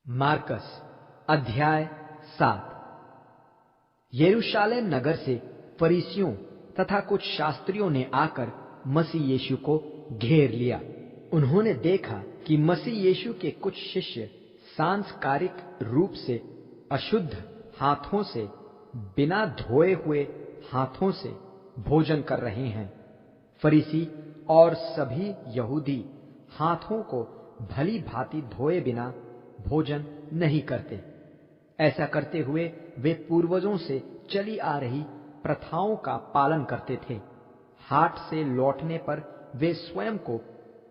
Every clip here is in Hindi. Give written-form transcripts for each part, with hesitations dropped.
मार्कस अध्याय 7। यरूशलेम नगर से फरीसियों तथा कुछ शास्त्रियों ने आकर मसीह यीशु को घेर लिया। उन्होंने देखा कि मसीह यीशु के कुछ शिष्य सांस्कारिक रूप से अशुद्ध हाथों से, बिना धोए हुए हाथों से भोजन कर रहे हैं। फरीसी और सभी यहूदी हाथों को भली भांति धोए बिना भोजन नहीं करते। ऐसा करते हुए वे पूर्वजों से चली आ रही प्रथाओं का पालन करते थे। हाट से लौटने पर वे स्वयं को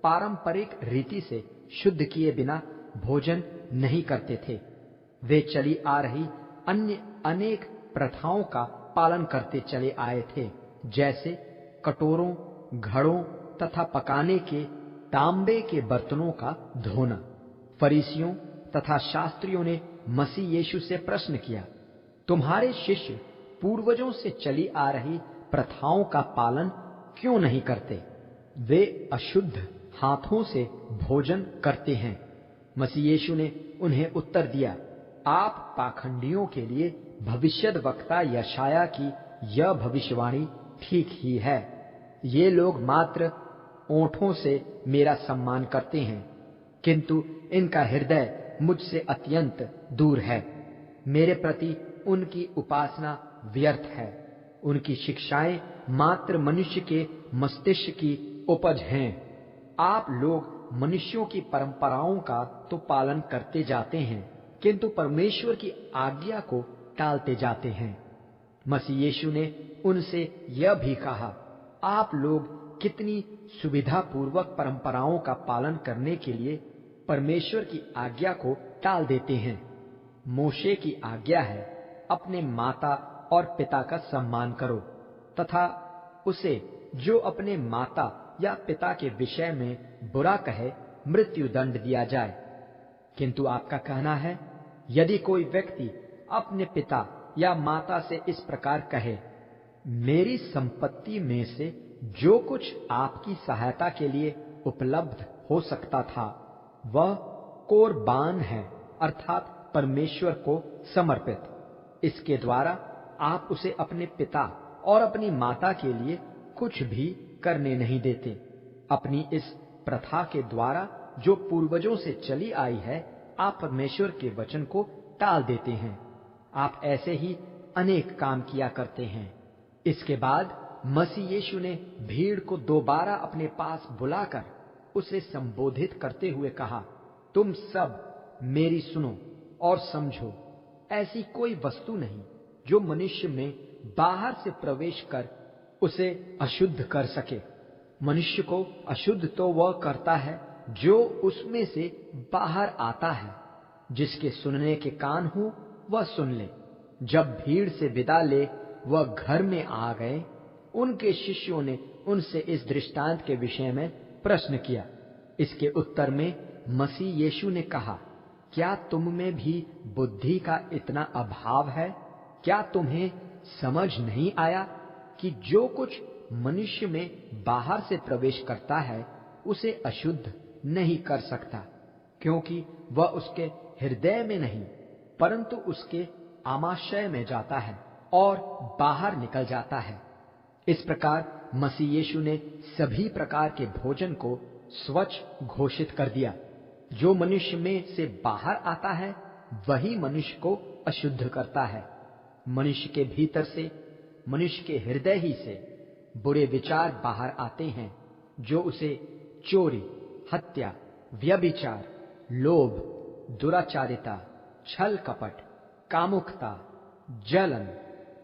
पारंपरिक रीति से शुद्ध किए बिना भोजन नहीं करते थे। वे चली आ रही अन्य अनेक प्रथाओं का पालन करते चले आए थे, जैसे कटोरों, घड़ों तथा पकाने के तांबे के बर्तनों का धोना। फरीसियों तथा शास्त्रियों ने मसीह यीशु से प्रश्न किया, तुम्हारे शिष्य पूर्वजों से चली आ रही प्रथाओं का पालन क्यों नहीं करते? वे अशुद्ध हाथों से भोजन करते हैं। मसीह यीशु ने उन्हें उत्तर दिया, आप पाखंडियों के लिए भविष्यद्वक्ता यशायाह की यह भविष्यवाणी ठीक ही है। ये लोग मात्र ओंठों से मेरा सम्मान करते हैं, किंतु इनका हृदय मुझसे अत्यंत दूर है। मेरे प्रति उनकी उपासना व्यर्थ है। उनकी शिक्षाएं मात्र मनुष्य के मस्तिष्क की उपज हैं। आप लोग मनुष्यों की परंपराओं का तो पालन करते जाते हैं, किंतु परमेश्वर की आज्ञा को टालते जाते हैं। मसीह यीशु ने उनसे यह भी कहा, आप लोग कितनी सुविधापूर्वक परंपराओं का पालन करने के लिए परमेश्वर की आज्ञा को टाल देते हैं। मोशे की आज्ञा है, अपने माता और पिता का सम्मान करो, तथा उसे जो अपने माता या पिता के विषय में बुरा कहे मृत्यु दंड दिया जाए। किंतु आपका कहना है, यदि कोई व्यक्ति अपने पिता या माता से इस प्रकार कहे, मेरी संपत्ति में से जो कुछ आपकी सहायता के लिए उपलब्ध हो सकता था वह कोरबान है, अर्थात परमेश्वर को समर्पित। इसके द्वारा आप उसे अपने पिता और अपनी माता के लिए कुछ भी करने नहीं देते। अपनी इस प्रथा के द्वारा जो पूर्वजों से चली आई है, आप परमेश्वर के वचन को टाल देते हैं। आप ऐसे ही अनेक काम किया करते हैं। इसके बाद मसीह यीशु ने भीड़ को दोबारा अपने पास बुलाकर उसे संबोधित करते हुए कहा, तुम सब मेरी सुनो और समझो। ऐसी कोई वस्तु नहीं जो मनुष्य में बाहर से प्रवेश कर उसे अशुद्ध कर सके। मनुष्य को अशुद्ध तो वह करता है जो उसमें से बाहर आता है। जिसके सुनने के कान हो वह सुन ले। जब भीड़ से विदा ले वह घर में आ गए, उनके शिष्यों ने उनसे इस दृष्टांत के विषय में प्रश्न किया। इसके उत्तर में मसीह यीशु ने कहा, क्या तुम में भी बुद्धि का इतना अभाव है? क्या तुम्हें समझ नहीं आया कि जो कुछ मनुष्य में बाहर से प्रवेश करता है उसे अशुद्ध नहीं कर सकता, क्योंकि वह उसके हृदय में नहीं परंतु उसके आमाशय में जाता है और बाहर निकल जाता है। इस प्रकार मसीह यीशु ने सभी प्रकार के भोजन को स्वच्छ घोषित कर दिया। जो मनुष्य में से बाहर आता है वही मनुष्य को अशुद्ध करता है। मनुष्य के भीतर से, मनुष्य के हृदय ही से बुरे विचार बाहर आते हैं, जो उसे चोरी, हत्या, व्यभिचार, लोभ, दुराचारिता, छल कपट, कामुकता, जलन,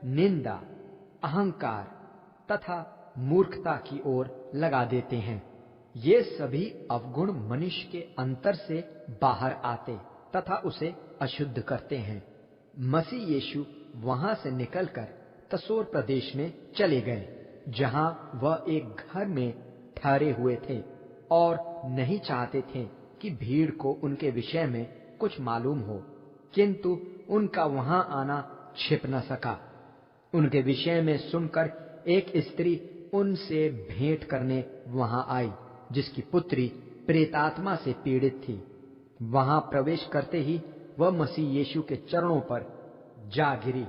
निंदा, अहंकार तथा मूर्खता की ओर लगा देते हैं। ये सभी अवगुण मनुष्य के अंतर से बाहर आते तथा उसे अशुद्ध करते हैं। मसीह यीशु वहां से निकलकर तसोर प्रदेश में चले गए, जहां वह एक घर में ठहरे हुए थे और नहीं चाहते थे कि भीड़ को उनके विषय में कुछ मालूम हो, किंतु उनका वहां आना छिप न सका। उनके विषय में सुनकर एक स्त्री उनसे भेंट करने वहां आई, जिसकी पुत्री प्रेतात्मा से पीड़ित थी। वहां प्रवेश करते ही वह मसीह यीशु के चरणों पर जा गिरी।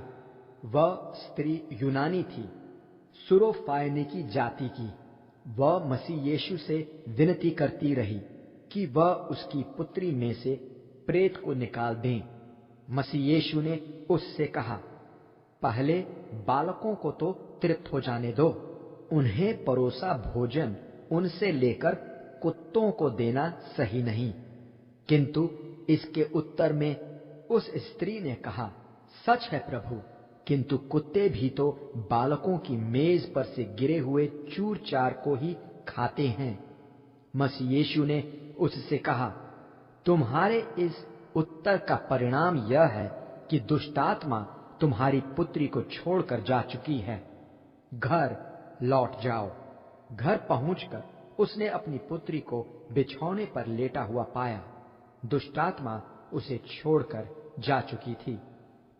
वह स्त्री यूनानी थी, सुरोफायनी जाति की। वह मसीह यीशु से विनती करती रही कि वह उसकी पुत्री में से प्रेत को निकाल दें। मसीह यीशु ने उससे कहा, पहले बालकों को तो तृप्त हो जाने दो। उन्हें परोसा भोजन उनसे लेकर कुत्तों को देना सही नहीं। किंतु इसके उत्तर में उस स्त्री ने कहा, सच है प्रभु, किंतु कुत्ते भी तो बालकों की मेज पर से गिरे हुए चूर चार को ही खाते हैं। मसीह यीशु ने उससे कहा, तुम्हारे इस उत्तर का परिणाम यह है कि दुष्टात्मा तुम्हारी पुत्री को छोड़कर जा चुकी है। घर लौट जाओ। घर पहुंचकर उसने अपनी पुत्री को बिछौने पर लेटा हुआ पाया। दुष्टात्मा उसे छोड़कर जा चुकी थी।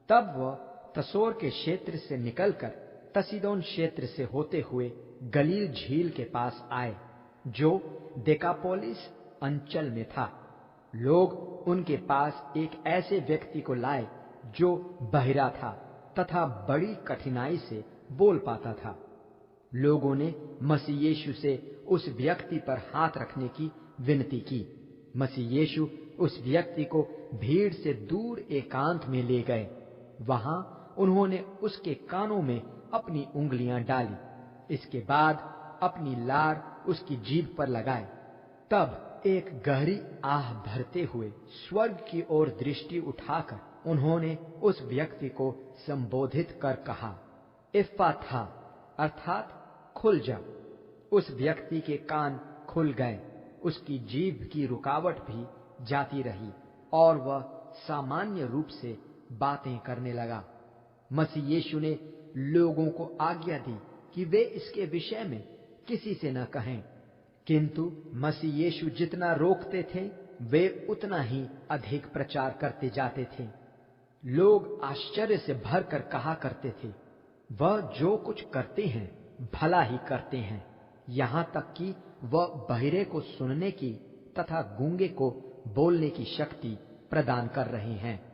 तब वह तसोर के क्षेत्र से निकलकर तसीदोन क्षेत्र से होते हुए गलील झील के पास आए, जो देकापोलिस अंचल में था। लोग उनके पास एक ऐसे व्यक्ति को लाए जो बहिरा था तथा बड़ी कठिनाई से बोल पाता था। लोगों ने मसीह यीशु से उस व्यक्ति पर हाथ रखने की विनती की। मसीह यीशु उस व्यक्ति को भीड़ से दूर एकांत में ले गए। वहां उन्होंने उसके कानों में अपनी उंगलियां डाली। इसके बाद अपनी लार उसकी जीभ पर लगाए। तब एक गहरी आह भरते हुए स्वर्ग की ओर दृष्टि उठाकर उन्होंने उस व्यक्ति को संबोधित कर कहा, इफ्फाथा, अर्थात खुल जा। उस व्यक्ति के कान खुल गए, उसकी जीभ की रुकावट भी जाती रही और वह सामान्य रूप से बातें करने लगा। मसीह यीशु ने लोगों को आज्ञा दी कि वे इसके विषय में किसी से न कहें, किंतु मसीह यीशु जितना रोकते थे वे उतना ही अधिक प्रचार करते जाते थे। लोग आश्चर्य से भरकर कहा करते थे, वह जो कुछ करते हैं भला ही करते हैं। यहाँ तक कि वह बहिरे को सुनने की तथा गूंगे को बोलने की शक्ति प्रदान कर रहे हैं।